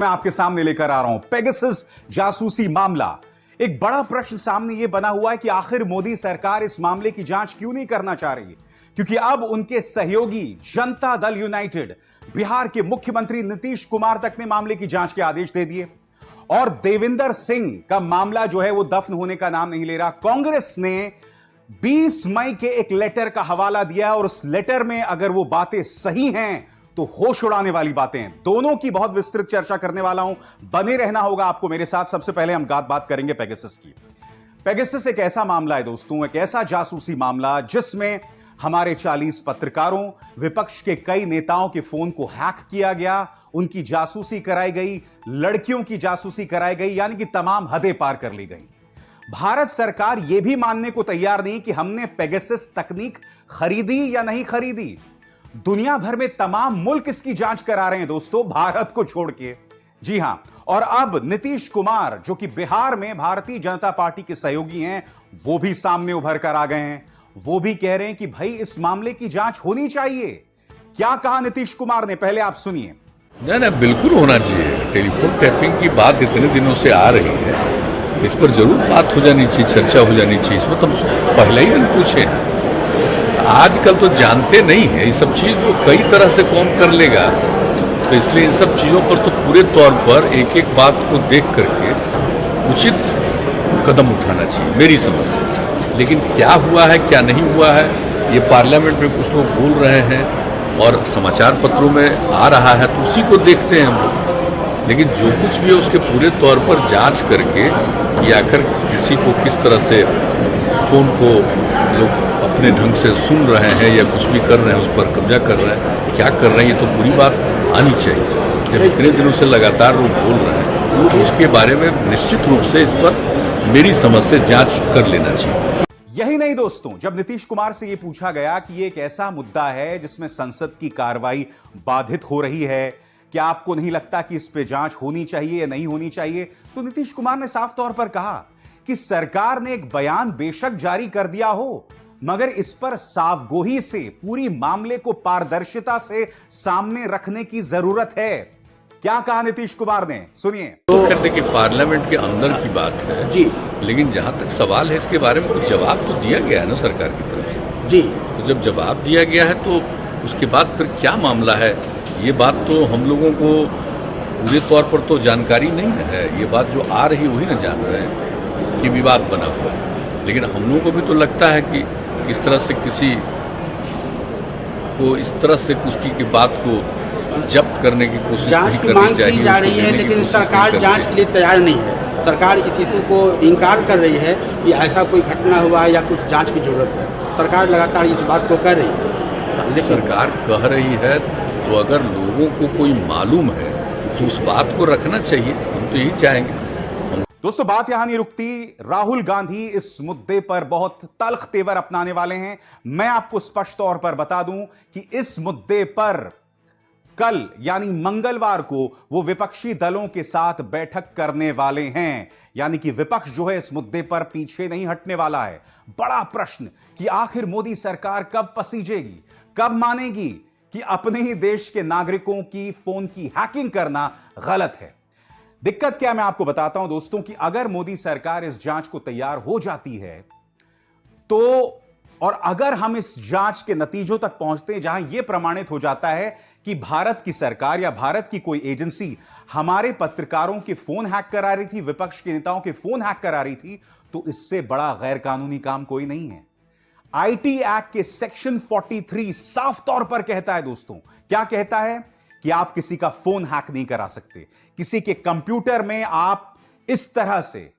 मैं आपके सामने लेकर आ रहा हूं पेगासस जासूसी मामला। एक बड़ा प्रश्न सामने यह बना हुआ है कि आखिर मोदी सरकार इस मामले की जांच क्यों नहीं करना चाह रही है, क्योंकि अब उनके सहयोगी जनता दल यूनाइटेड बिहार के मुख्यमंत्री नीतीश कुमार तक ने मामले की जांच के आदेश दे दिए और देविंदर सिंह का मामला जो है वो दफन होने का नाम नहीं ले रहा। कांग्रेस ने 20 मई के एक लेटर का हवाला दिया है और उस लेटर में अगर वो बातें सही हैं तो होश उड़ाने वाली बातें हैं। दोनों की बहुत विस्तृत चर्चा करने वाला हूं, बने रहना होगा आपको मेरे साथ। सबसे पहले हम बात करेंगे पेगासस की। पेगासस एक ऐसा मामला है दोस्तों, एक ऐसा जासूसी मामला जिसमें हमारे 40 पत्रकारों, विपक्ष के कई नेताओं के फोन को हैक किया गया, उनकी जासूसी कराई गई, लड़कियों की जासूसी कराई गई, यानी कि तमाम हदें पार कर ली गई। भारत सरकार यह भी मानने को तैयार नहीं कि हमने पेगासस तकनीक खरीदी या नहीं खरीदी। दुनिया भर में तमाम मुल्क इसकी जांच करा रहे हैं दोस्तों, भारत को छोड़ के। जी हां, और अब नीतीश कुमार जो कि बिहार में भारतीय जनता पार्टी के सहयोगी हैं, वो भी सामने उभर कर आ गए हैं। वो भी कह रहे हैं कि भाई इस मामले की जांच होनी चाहिए। क्या कहा नीतीश कुमार ने, पहले आप सुनिए। नहीं, बिल्कुल होना चाहिए। टेलीफोन टैपिंग की बात इतने दिनों से आ रही है, इस पर जरूर बात हो जानी चाहिए, चर्चा हो जानी चाहिए। इसमें तो पहले ही दिन पूछे। आजकल तो जानते नहीं है ये सब चीज, तो कई तरह से कौन कर लेगा, तो इसलिए इन सब चीजों पर तो पूरे तौर पर एक एक बात को देख करके उचित कदम उठाना चाहिए मेरी समझ से। लेकिन क्या हुआ है क्या नहीं हुआ है, ये पार्लियामेंट में कुछ लोग बोल रहे हैं और समाचार पत्रों में आ रहा है, तो उसी को देखते हैं हम लोग। लेकिन जो कुछ भी है उसके पूरे तौर पर जांच करके कि आखिर किसी को किस तरह से फोन को लोग अपने ढंग से सुन रहे हैं या कुछ भी कर रहे हैं, उस पर कब्जा कर रहे हैं, क्या कर रहे हैं, ये तो पूरी बात आनी चाहिए। जब इतने दिनों से लगातार लोग बोल रहे हैं तो उसके बारे में निश्चित रूप से इस पर मेरी समझ से जांच कर लेना चाहिए। यही नहीं दोस्तों, जब नीतीश कुमार से यह पूछा गया कि यह एक ऐसा मुद्दा है जिसमें संसद की कार्रवाई बाधित हो रही है, क्या आपको नहीं लगता कि इस पे जांच होनी चाहिए या नहीं होनी चाहिए, तो नीतीश कुमार ने साफ तौर पर कहा कि सरकार ने एक बयान बेशक जारी कर दिया हो, मगर इस पर साफगोही से पूरी मामले को पारदर्शिता से सामने रखने की जरूरत है। क्या कहा नीतीश कुमार ने, सुनिए। तो खैर देखिए, पार्लियामेंट के अंदर की बात है जी, लेकिन जहां तक सवाल है इसके बारे में कुछ जवाब तो दिया गया है ना सरकार की तरफ से जी। तो जब जवाब दिया गया है तो उसके बाद फिर क्या मामला है, ये बात तो हम लोगों को पूरे तौर पर तो जानकारी नहीं है। ये बात जो आ रही वही ना जान रहे हैं कि विवाद बना हुआ है। लेकिन हम लोगों को भी तो लगता है कि किस तरह से किसी को इस तरह से उसकी की बात को जब्त करने की कोशिश नहीं करनी चाहिए जा रही है, लेकिन सरकार जांच के लिए तैयार नहीं है। सरकार इस इशू को इनकार कर रही है कि ऐसा कोई घटना हुआ है या कुछ जांच की जरूरत है। सरकार लगातार इस बात को कर रही है। लेकिन सरकार कह रही है तो अगर लोगों को कोई मालूम है तो उस बात को रखना चाहिए। हम तो यही चाहेंगे। दोस्तों बात यहां नहीं रुकती, राहुल गांधी इस मुद्दे पर बहुत तल्ख तेवर अपनाने वाले हैं। मैं आपको स्पष्ट तौर पर बता दूं कि इस मुद्दे पर कल यानी मंगलवार को वो विपक्षी दलों के साथ बैठक करने वाले हैं। यानी कि विपक्ष जो है इस मुद्दे पर पीछे नहीं हटने वाला है। बड़ा प्रश्न कि आखिर मोदी सरकार कब पसीजेगी, कब मानेगी कि अपने ही देश के नागरिकों की फोन की हैकिंग करना गलत है। दिक्कत क्या, मैं आपको बताता हूं दोस्तों कि अगर मोदी सरकार इस जांच को तैयार हो जाती है तो, और अगर हम इस जांच के नतीजों तक पहुंचते हैं जहां यह प्रमाणित हो जाता है कि भारत की सरकार या भारत की कोई एजेंसी हमारे पत्रकारों के फोन हैक करा रही थी, विपक्ष के नेताओं के फोन हैक करा रही थी, तो इससे बड़ा गैर कानूनी काम कोई नहीं है। आईटी एक्ट के सेक्शन 43 साफ तौर पर कहता है दोस्तों, क्या कहता है कि आप किसी का फोन हैक नहीं करा सकते, किसी के कंप्यूटर में आप इस तरह से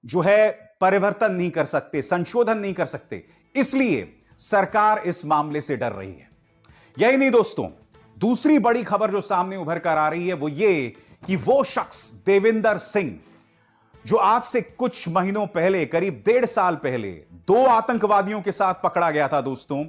जो है परिवर्तन नहीं कर सकते, संशोधन नहीं कर सकते। इसलिए सरकार इस मामले से डर रही है। यही नहीं दोस्तों, दूसरी बड़ी खबर जो सामने उभर कर आ रही है वो ये कि वो शख्स देविंदर सिंह जो आज से कुछ महीनों पहले, करीब 1.5 साल पहले 2 आतंकवादियों के साथ पकड़ा गया था दोस्तों,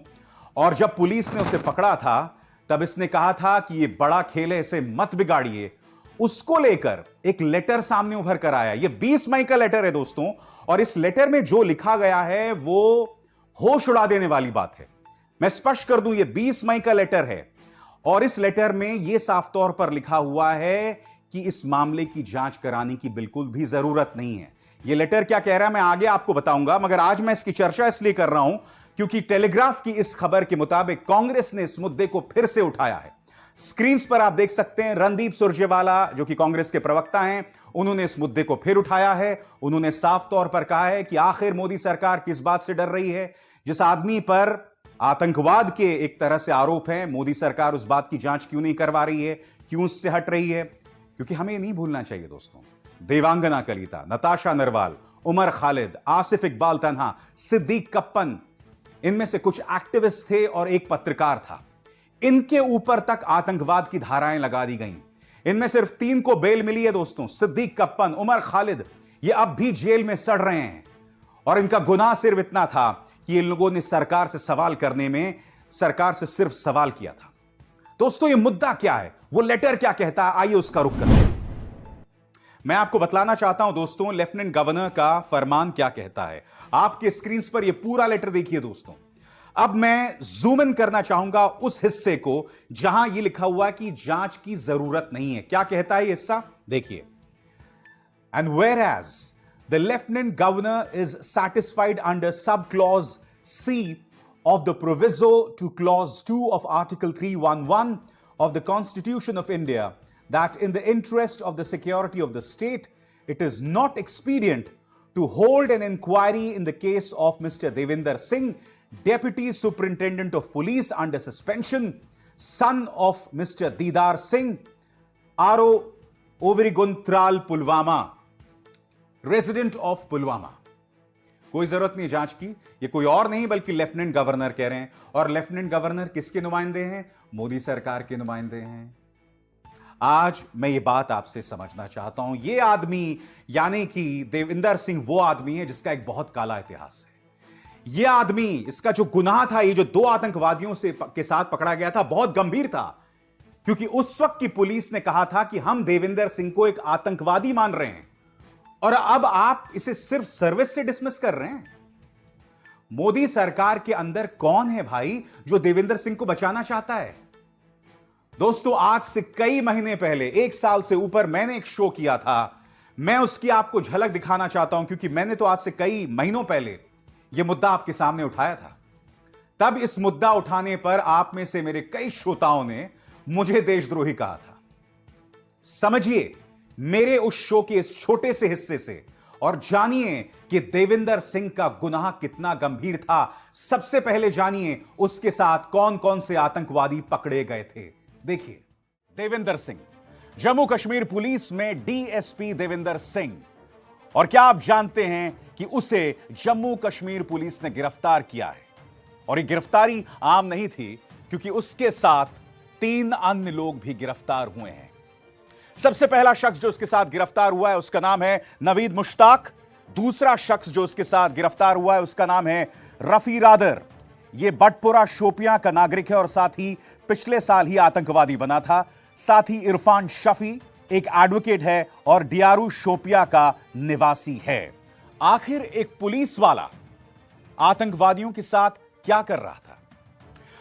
और जब पुलिस ने उसे पकड़ा था तब इसने कहा था कि यह बड़ा खेल है, इसे मत बिगाड़िए। उसको लेकर एक लेटर सामने उभर कर आया। यह 20 मई का लेटर है दोस्तों, और इस लेटर में जो लिखा गया है वो होश उड़ा देने वाली बात है। मैं स्पष्ट कर दूं, यह 20 मई का लेटर है और इस लेटर में यह साफ तौर पर लिखा हुआ है कि इस मामले की जांच कराने की बिल्कुल भी जरूरत नहीं है। यह लेटर क्या कह रहा है मैं आगे आपको बताऊंगा, मगर आज मैं इसकी चर्चा इसलिए कर रहा हूं क्योंकि टेलीग्राफ की इस खबर के मुताबिक कांग्रेस ने इस मुद्दे को फिर से उठाया है। स्क्रीन पर आप देख सकते हैं रणदीप सुरजेवाला जो कि कांग्रेस के प्रवक्ता हैं, उन्होंने इस मुद्दे को फिर उठाया है। उन्होंने साफ तौर पर कहा है कि आखिर मोदी सरकार किस बात से डर रही है। जिस आदमी पर आतंकवाद के एक तरह से आरोप है, मोदी सरकार उस बात की जांच क्यों नहीं करवा रही है, क्यों उससे हट रही है? क्योंकि हमें नहीं भूलना चाहिए दोस्तों, देवांगना कलिता, नताशा नरवाल, उमर खालिद, आसिफ इकबाल तन्हा, सिद्दीक कप्पन, इनमें से कुछ एक्टिविस्ट थे और एक पत्रकार था। इनके ऊपर तक आतंकवाद की धाराएं लगा दी गईं। इनमें सिर्फ 3 को बेल मिली है दोस्तों, सिद्दीक कप्पन, उमर खालिद, ये अब भी जेल में सड़ रहे हैं। और इनका गुनाह सिर्फ इतना था कि इन लोगों ने सरकार से सवाल करने में सरकार से सिर्फ सवाल किया था। दोस्तों ये मुद्दा क्या है, वो लेटर क्या कहता है, आइए उसका रुख करते हैं। मैं आपको बतलाना चाहता हूं दोस्तों लेफ्टिनेंट गवर्नर का फरमान क्या कहता है। आपके स्क्रीन पर यह पूरा लेटर देखिए दोस्तों। अब मैं जूम इन करना चाहूंगा उस हिस्से को जहां यह लिखा हुआ है कि जांच की जरूरत नहीं है। क्या कहता है यह हिस्सा, देखिए। And whereas the lieutenant governor is satisfied under sub clause C of the proviso to clause 2 of article 311 of the Constitution of India that in the interest of the security of the state it is not expedient to hold an inquiry in the case of Mr. Devinder Singh, Deputy Superintendent of Police under suspension, son of Mr. Didar Singh, RO Overiguntral Pulwama, resident of Pulwama। कोई जरूरत नहीं जांच की, ये कोई और नहीं बल्कि लेफ्टिनेंट गवर्नर कह रहे हैं। और लेफ्टिनेंट गवर्नर किसके नुमाइंदे हैं? मोदी सरकार के नुमाइंदे हैं। आज मैं ये बात आपसे समझना चाहता हूं, ये आदमी यानी कि देविंदर सिंह वो आदमी है जिसका एक बहुत काला इतिहास है। ये आदमी, इसका जो गुनाह था, ये जो 2 आतंकवादियों के साथ पकड़ा गया था, बहुत गंभीर था। क्योंकि उस वक्त की पुलिस ने कहा था कि हम देविंदर सिंह को एक आतंकवादी मान रहे हैं, और अब आप इसे सिर्फ सर्विस से डिसमिस कर रहे हैं। मोदी सरकार के अंदर कौन है भाई जो देविंदर सिंह को बचाना चाहता है? दोस्तों आज से कई महीने पहले, 1 साल से ऊपर, मैंने एक शो किया था। मैं उसकी आपको झलक दिखाना चाहता हूं क्योंकि मैंने तो आज से कई महीनों पहले यह मुद्दा आपके सामने उठाया था। तब इस मुद्दा उठाने पर आप में से मेरे कई श्रोताओं ने मुझे देशद्रोही कहा था। समझिए मेरे उस शो के इस छोटे से हिस्से से और जानिए कि देविंदर सिंह का गुनाह कितना गंभीर था। सबसे पहले जानिए उसके साथ कौन कौन से आतंकवादी पकड़े गए थे। देखिए, देविंदर सिंह, जम्मू कश्मीर पुलिस में डीएसपी देविंदर सिंह। और क्या आप जानते हैं कि उसे जम्मू कश्मीर पुलिस ने गिरफ्तार किया है? और यह गिरफ्तारी आम नहीं थी क्योंकि उसके साथ 3 अन्य लोग भी गिरफ्तार हुए हैं। सबसे पहला शख्स जो उसके साथ गिरफ्तार हुआ है उसका नाम है नवीद मुश्ताक। दूसरा शख्स जो उसके साथ गिरफ्तार हुआ है उसका नाम है रफी रादर। यह बटपुरा शोपियां का नागरिक है और साथ ही पिछले साल ही आतंकवादी बना था। साथ ही इरफान शफी एक एडवोकेट है और डियारू शोपिया का निवासी है। आखिर एक पुलिस वाला आतंकवादियों के साथ क्या कर रहा था?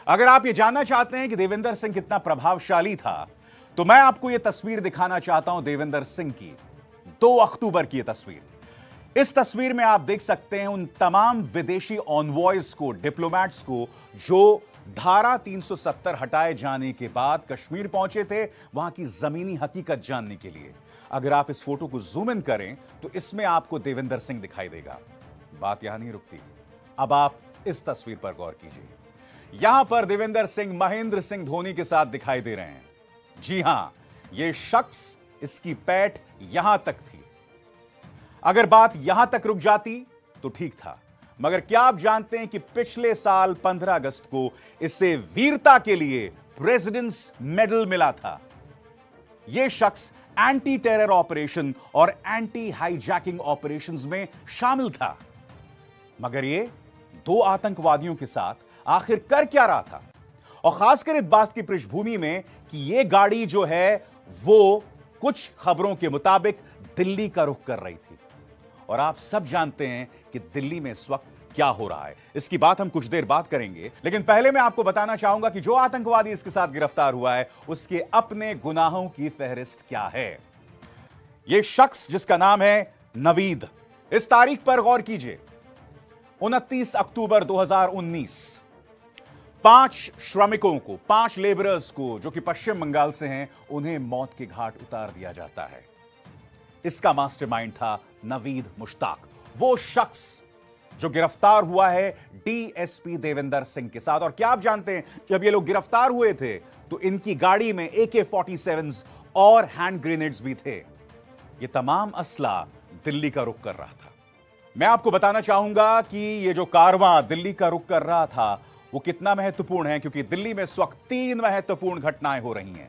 अगर आप यह जानना चाहते हैं कि देविंदर सिंह कितना प्रभावशाली था, तो मैं आपको यह तस्वीर दिखाना चाहता हूं देविंदर सिंह की। 2 अक्टूबर की यह तस्वीर। इस तस्वीर में आप देख सकते हैं उन तमाम विदेशी ऑनवॉयज को, डिप्लोमैट्स को, जो धारा 370 हटाए जाने के बाद कश्मीर पहुंचे थे वहां की जमीनी हकीकत जानने के लिए। अगर आप इस फोटो को जूम इन करें तो इसमें आपको देविंदर सिंह दिखाई देगा। बात यहां नहीं रुकती, अब आप इस तस्वीर पर गौर कीजिए। यहां पर देविंदर सिंह महेंद्र सिंह धोनी के साथ दिखाई दे रहे हैं। जी हां, यह शख्स, इसकी पैठ यहां तक थी। अगर बात यहां तक रुक जाती तो ठीक था, मगर क्या आप जानते हैं कि पिछले साल 15 अगस्त को इसे वीरता के लिए प्रेसिडेंट्स मेडल मिला था। यह शख्स एंटी टेरर ऑपरेशन और एंटी हाईजैकिंग ऑपरेशंस में शामिल था। मगर यह 2 आतंकवादियों के साथ आखिर कर क्या रहा था? और खासकर इस बात की पृष्ठभूमि में कि यह गाड़ी जो है वो कुछ खबरों के मुताबिक दिल्ली का रुख कर रही थी। और आप सब जानते हैं कि दिल्ली में इस वक्त क्या हो रहा है। इसकी बात हम कुछ देर बाद करेंगे, लेकिन पहले मैं आपको बताना चाहूंगा कि जो आतंकवादी इसके साथ गिरफ्तार हुआ है उसके अपने गुनाहों की फहरिस्त क्या है। यह शख्स जिसका नाम है नवीद, इस तारीख पर गौर कीजिए, 29 अक्टूबर 2019, 5 श्रमिकों को, 5 लेबरर्स को जो कि पश्चिम बंगाल से हैं, उन्हें मौत के घाट उतार दिया जाता है। इसका मास्टरमाइंड था नवीद मुश्ताक, वो शख्स जो गिरफ्तार हुआ है डीएसपी देविंदर सिंह के साथ। और क्या आप जानते हैं, जब ये लोग गिरफ्तार हुए थे तो इनकी गाड़ी में AK-47 और हैंड ग्रेनेड्स भी थे। ये तमाम असला दिल्ली का रुख कर रहा था। मैं आपको बताना चाहूंगा कि ये जो कारवां दिल्ली का रुख कर रहा था वो कितना महत्वपूर्ण है, क्योंकि दिल्ली में इस वक्त 3 महत्वपूर्ण घटनाएं हो रही हैं।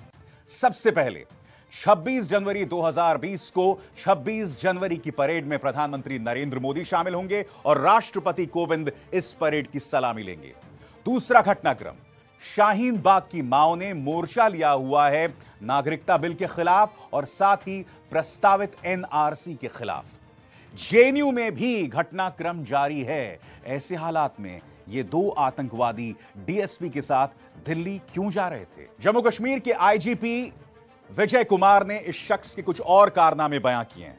सबसे पहले 26 जनवरी 2020 को 26 जनवरी की परेड में प्रधानमंत्री नरेंद्र मोदी शामिल होंगे और राष्ट्रपति कोविंद इस परेड की सलामी लेंगे। दूसरा घटनाक्रम, शाहीन बाग की माओ ने मोर्चा लिया हुआ है नागरिकता बिल के खिलाफ और साथ ही प्रस्तावित NRC के खिलाफ। जेएनयू में भी घटनाक्रम जारी है। ऐसे हालात में ये 2 आतंकवादी डीएसपी के साथ दिल्ली क्यों जा रहे थे? जम्मू कश्मीर के आईजीपी विजय कुमार ने इस शख्स के कुछ और कारनामे बयां किए हैं।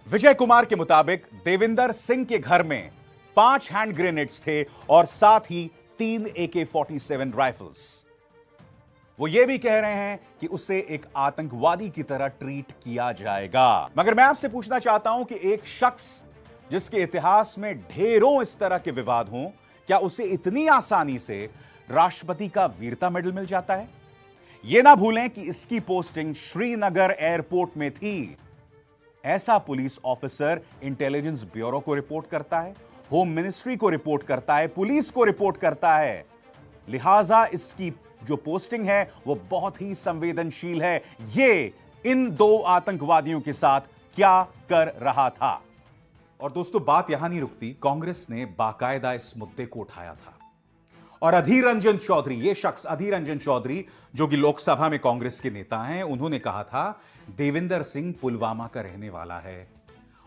विजय कुमार के मुताबिक देविंदर सिंह के घर में 5 हैंड ग्रेनेड्स थे और साथ ही 3 AK-47 राइफल्स। वो ये भी कह रहे हैं कि उसे एक आतंकवादी की तरह ट्रीट किया जाएगा। मगर मैं आपसे पूछना चाहता हूं कि एक शख्स जिसके इतिहास में ढेरों इस तरह के विवाद हों, क्या उसे इतनी आसानी से राष्ट्रपति का वीरता मेडल मिल जाता है? यह ना भूलें कि इसकी पोस्टिंग श्रीनगर एयरपोर्ट में थी। ऐसा पुलिस ऑफिसर इंटेलिजेंस ब्यूरो को रिपोर्ट करता है, होम मिनिस्ट्री को रिपोर्ट करता है, पुलिस को रिपोर्ट करता है। लिहाजा इसकी जो पोस्टिंग है वो बहुत ही संवेदनशील है। ये इन 2 आतंकवादियों के साथ क्या कर रहा था? और दोस्तों, बात यहां नहीं रुकती। कांग्रेस ने बाकायदा इस मुद्दे को उठाया था और अधीर रंजन चौधरी, ये शख्स अधीर रंजन चौधरी जो कि लोकसभा में कांग्रेस के नेता हैं, उन्होंने कहा था देविंदर सिंह पुलवामा का रहने वाला है।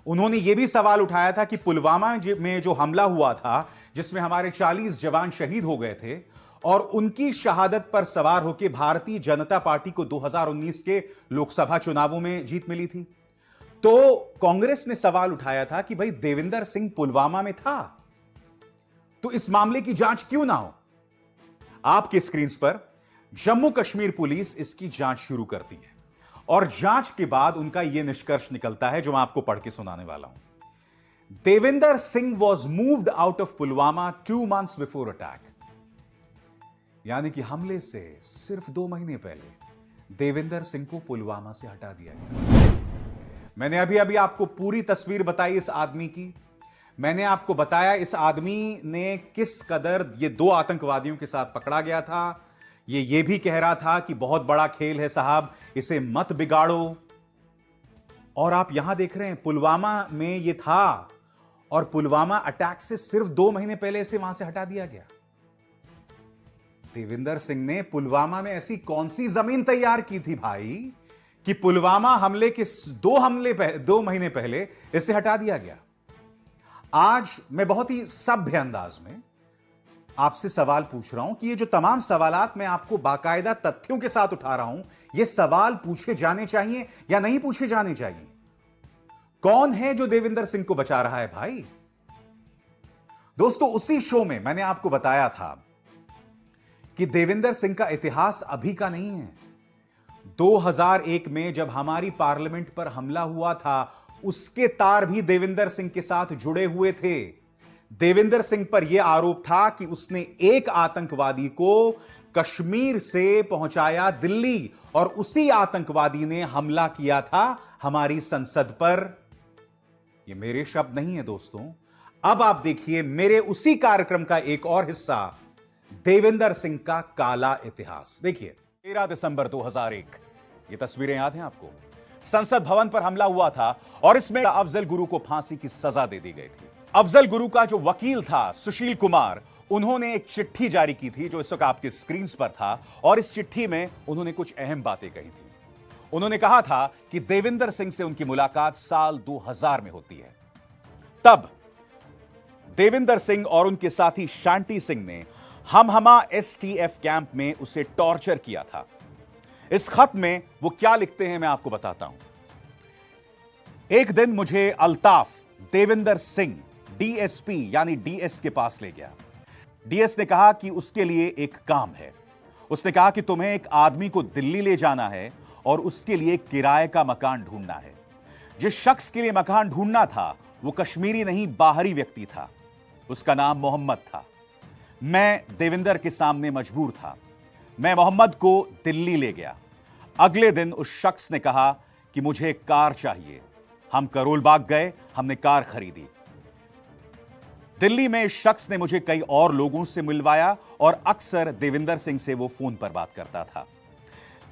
उन्होंने यह भी सवाल उठाया था कि पुलवामा में जो हमला हुआ था जिसमें हमारे 40 जवान शहीद हो गए थे और उनकी शहादत पर सवार होकर भारतीय जनता पार्टी को 2019 के लोकसभा चुनावों में जीत मिली थी, तो कांग्रेस ने सवाल उठाया था कि भाई देविंदर सिंह पुलवामा में था तो इस मामले की जांच क्यों ना हो? आपके स्क्रीन पर जम्मू कश्मीर पुलिस इसकी जांच शुरू करती है और जांच के बाद उनका यह निष्कर्ष निकलता है जो मैं आपको पढ़ के सुनाने वाला हूं। Devinder Singh was moved out of Pulwama 2 months before attack. यानी कि हमले से सिर्फ 2 महीने पहले देविंदर सिंह को पुलवामा से हटा दिया गया। मैंने अभी अभी आपको पूरी तस्वीर बताई इस आदमी की। मैंने आपको बताया इस आदमी ने किस कदर ये 2 आतंकवादियों के साथ पकड़ा गया था। ये भी कह रहा था कि बहुत बड़ा खेल है साहब, इसे मत बिगाड़ो। और आप यहां देख रहे हैं पुलवामा में ये था और पुलवामा अटैक से सिर्फ 2 महीने पहले इसे वहां से हटा दिया गया। देविंदर सिंह ने पुलवामा में ऐसी कौन सी जमीन तैयार की थी भाई कि पुलवामा हमले के 2 महीने पहले इसे हटा दिया गया। आज मैं बहुत ही सभ्य अंदाज में आपसे सवाल पूछ रहा हूं कि ये जो तमाम सवालात मैं आपको बाकायदा तथ्यों के साथ उठा रहा हूं, ये सवाल पूछे जाने चाहिए या नहीं पूछे जाने चाहिए? कौन है जो देविंदर सिंह को बचा रहा है भाई? दोस्तों, उसी शो में मैंने आपको बताया था कि देविंदर सिंह का इतिहास अभी का नहीं है। 2001 में जब हमारी पार्लियामेंट पर हमला हुआ था, उसके तार भी देविंदर सिंह के साथ जुड़े हुए थे। देविंदर सिंह पर यह आरोप था कि उसने एक आतंकवादी को कश्मीर से पहुंचाया दिल्ली और उसी आतंकवादी ने हमला किया था हमारी संसद पर। यह मेरे शब्द नहीं है दोस्तों। अब आप देखिए मेरे उसी कार्यक्रम का एक और हिस्सा, देविंदर सिंह का काला इतिहास। देखिए 13 दिसंबर 2001, ये तस्वीरें याद हैं आपको? संसद भवन पर हमला हुआ था और इसमें अफजल गुरु को फांसी की सजा दे दी गई थी। अफजल गुरु का जो वकील था सुशील कुमार, उन्होंने एक चिट्ठी जारी की थी जो इस वक्त आपके स्क्रीन पर था और इस चिट्ठी में उन्होंने कुछ अहम बातें कही थी। उन्होंने कहा था कि देविंदर सिंह से उनकी मुलाकात साल 2000 में होती है। तब देविंदर सिंह और उनके साथी शांति सिंह ने हमहमा STF कैंप में उसे टॉर्चर किया था। इस खत में वो क्या लिखते हैं मैं आपको बताता हूं। एक दिन मुझे अल्ताफ देविंदर सिंह डीएसपी यानी डीएस के पास ले गया। डीएस ने कहा कि उसके लिए एक काम है। उसने कहा कि तुम्हें एक आदमी को दिल्ली ले जाना है और उसके लिए किराए का मकान ढूंढना है। जिस शख्स के लिए मकान ढूंढना था वो कश्मीरी नहीं बाहरी व्यक्ति था। उसका नाम मोहम्मद था। मैं देविंदर के सामने मजबूर था। मैं मोहम्मद को दिल्ली ले गया। अगले दिन उस शख्स ने कहा कि मुझे एक कार चाहिए। हम करोल बाग गए, हमने कार खरीदी। दिल्ली में इस शख्स ने मुझे कई और लोगों से मिलवाया और अक्सर देविंदर सिंह से वो फोन पर बात करता था।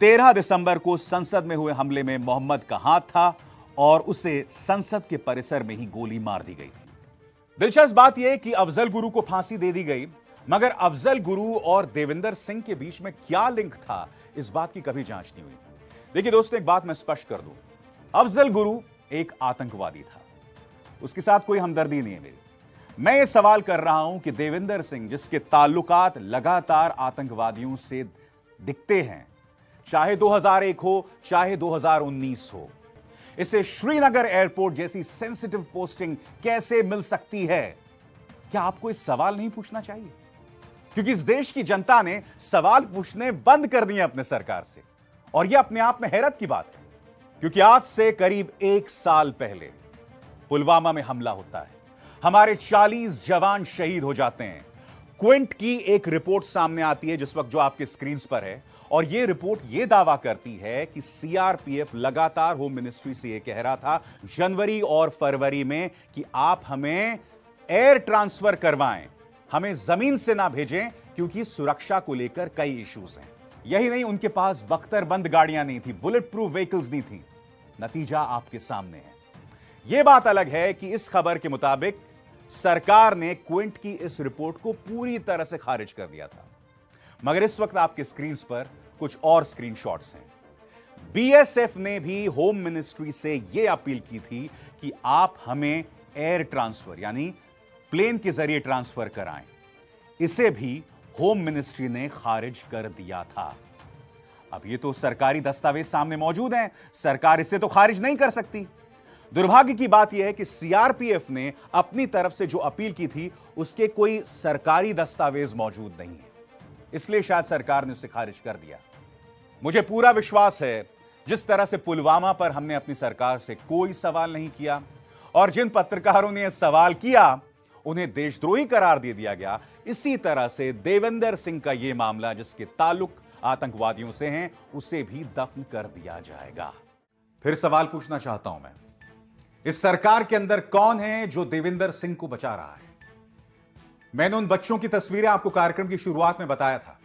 13 दिसंबर को संसद में हुए हमले में मोहम्मद का हाथ था और उसे संसद के परिसर में ही गोली मार दी गई थी। दिलचस्प बात यह कि अफजल गुरु को फांसी दे दी गई, मगर अफजल गुरु और देविंदर सिंह के बीच में क्या लिंक था, इस बात की कभी जांच नहीं हुई। देखिए दोस्तों, एक बात मैं स्पष्ट कर दूं, अफजल गुरु एक आतंकवादी था। उसके साथ कोई हमदर्दी नहीं है मेरी। मैं ये सवाल कर रहा हूं कि देविंदर सिंह, जिसके ताल्लुकात लगातार आतंकवादियों से दिखते हैं, चाहे 2001 हो चाहे 2019 हो, इसे श्रीनगर एयरपोर्ट जैसी सेंसिटिव पोस्टिंग कैसे मिल सकती है? क्या आपको इस सवाल नहीं पूछना चाहिए? क्योंकि इस देश की जनता ने सवाल पूछने बंद कर दिए अपने सरकार से, और यह अपने आप में हैरत की बात है। क्योंकि आज से करीब 1 साल पहले पुलवामा में हमला होता है, हमारे 40 जवान शहीद हो जाते हैं। क्विंट की एक रिपोर्ट सामने आती है जिस वक्त, जो आपके स्क्रीन पर है, और यह रिपोर्ट यह दावा करती है कि सीआरपीएफ लगातार होम मिनिस्ट्री से यह कह रहा था जनवरी और फरवरी में कि आप हमें एयर ट्रांसफर करवाएं, हमें जमीन से ना भेजें, क्योंकि सुरक्षा को लेकर कई इश्यूज हैं। यही नहीं, उनके पास बख्तरबंद गाड़ियां नहीं थी, बुलेट प्रूफ व्हीकल्स नहीं थी। नतीजा आपके सामने है। यह बात अलग है कि इस खबर के मुताबिक सरकार ने क्विंट की इस रिपोर्ट को पूरी तरह से खारिज कर दिया था, मगर इस वक्त आपके स्क्रीन पर कुछ और स्क्रीनशॉट्स हैं। बीएसएफ ने भी होम मिनिस्ट्री से यह अपील की थी कि आप हमें एयर ट्रांसफर यानी प्लेन के जरिए ट्रांसफर कराएं। इसे भी होम मिनिस्ट्री ने खारिज कर दिया था। अब ये तो सरकारी दस्तावेज सामने मौजूद हैं, सरकार इसे तो खारिज नहीं कर सकती। दुर्भाग्य की बात यह है कि सीआरपीएफ ने अपनी तरफ से जो अपील की थी उसके कोई सरकारी दस्तावेज मौजूद नहीं है, इसलिए शायद सरकार ने उसे खारिज कर दिया। मुझे पूरा विश्वास है, जिस तरह से पुलवामा पर हमने अपनी सरकार से कोई सवाल नहीं किया और जिन पत्रकारों ने यह सवाल किया उन्हें देशद्रोही करार दे दिया गया, इसी तरह से देविंदर सिंह का यह मामला, जिसके ताल्लुक आतंकवादियों से हैं, उसे भी दफन कर दिया जाएगा। फिर सवाल पूछना चाहता हूं मैं, इस सरकार के अंदर कौन है जो देविंदर सिंह को बचा रहा है? मैंने उन बच्चों की तस्वीरें आपको कार्यक्रम की शुरुआत में बताया था।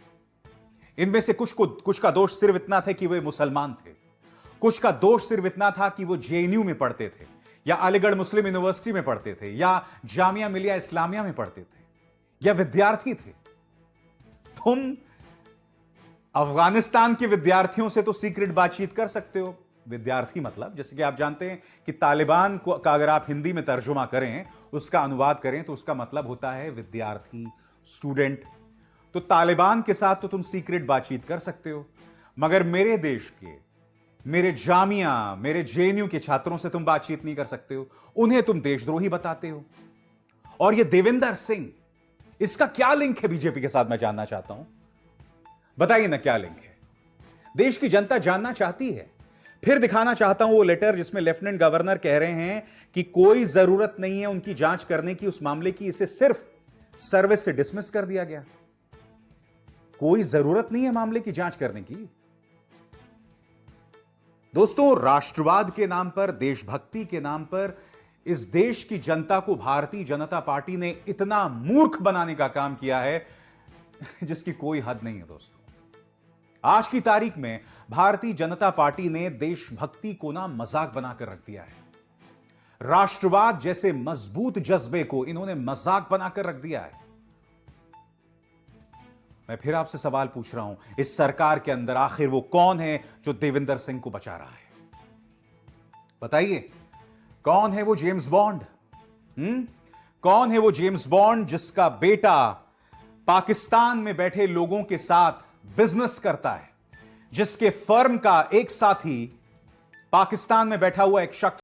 इनमें से कुछ का दोष सिर्फ इतना था कि वे मुसलमान थे, कुछ का दोष सिर्फ इतना था कि वो जेएनयू में पढ़ते थे या अलीगढ़ मुस्लिम यूनिवर्सिटी में पढ़ते थे या जामिया मिलिया इस्लामिया में पढ़ते थे या विद्यार्थी थे। तुम अफगानिस्तान के विद्यार्थियों से तो सीक्रेट बातचीत कर सकते हो। विद्यार्थी मतलब, जैसे कि आप जानते हैं कि तालिबान को का अगर आप हिंदी में तर्जुमा करें, उसका अनुवाद करें, तो उसका मतलब होता है विद्यार्थी, स्टूडेंट। तो तालिबान के साथ तो तुम सीक्रेट बातचीत कर सकते हो, मगर मेरे देश के, मेरे जामिया, मेरे जेएनयू के छात्रों से तुम बातचीत नहीं कर सकते हो। उन्हें तुम देशद्रोही बताते हो। और ये देविंदर सिंह, इसका क्या लिंक है बीजेपी के साथ, मैं जानना चाहता हूं। बताइए ना क्या लिंक है। देश की जनता जानना चाहती है। फिर दिखाना चाहता हूं वो लेटर जिसमें लेफ्टिनेंट गवर्नर कह रहे हैं कि कोई जरूरत नहीं है उनकी जांच करने की, उस मामले की, इसे सिर्फ सर्विस से डिसमिस कर दिया गया। कोई जरूरत नहीं है मामले की जांच करने की। दोस्तों, राष्ट्रवाद के नाम पर, देशभक्ति के नाम पर इस देश की जनता को भारतीय जनता पार्टी ने इतना मूर्ख बनाने का काम किया है जिसकी कोई हद नहीं है। दोस्तों, आज की तारीख में भारतीय जनता पार्टी ने देशभक्ति को ना मजाक बनाकर रख दिया है। राष्ट्रवाद जैसे मजबूत जज्बे को इन्होंने मजाक बनाकर रख दिया है। मैं फिर आपसे सवाल पूछ रहा हूं, इस सरकार के अंदर आखिर वो कौन है जो देविंदर सिंह को बचा रहा है? बताइए, कौन है वो जेम्स बॉन्ड? कौन है वो जेम्स बॉन्ड जिसका बेटा पाकिस्तान में बैठे लोगों के साथ बिजनेस करता है, जिसके फर्म का एक साथी पाकिस्तान में बैठा हुआ एक शख्स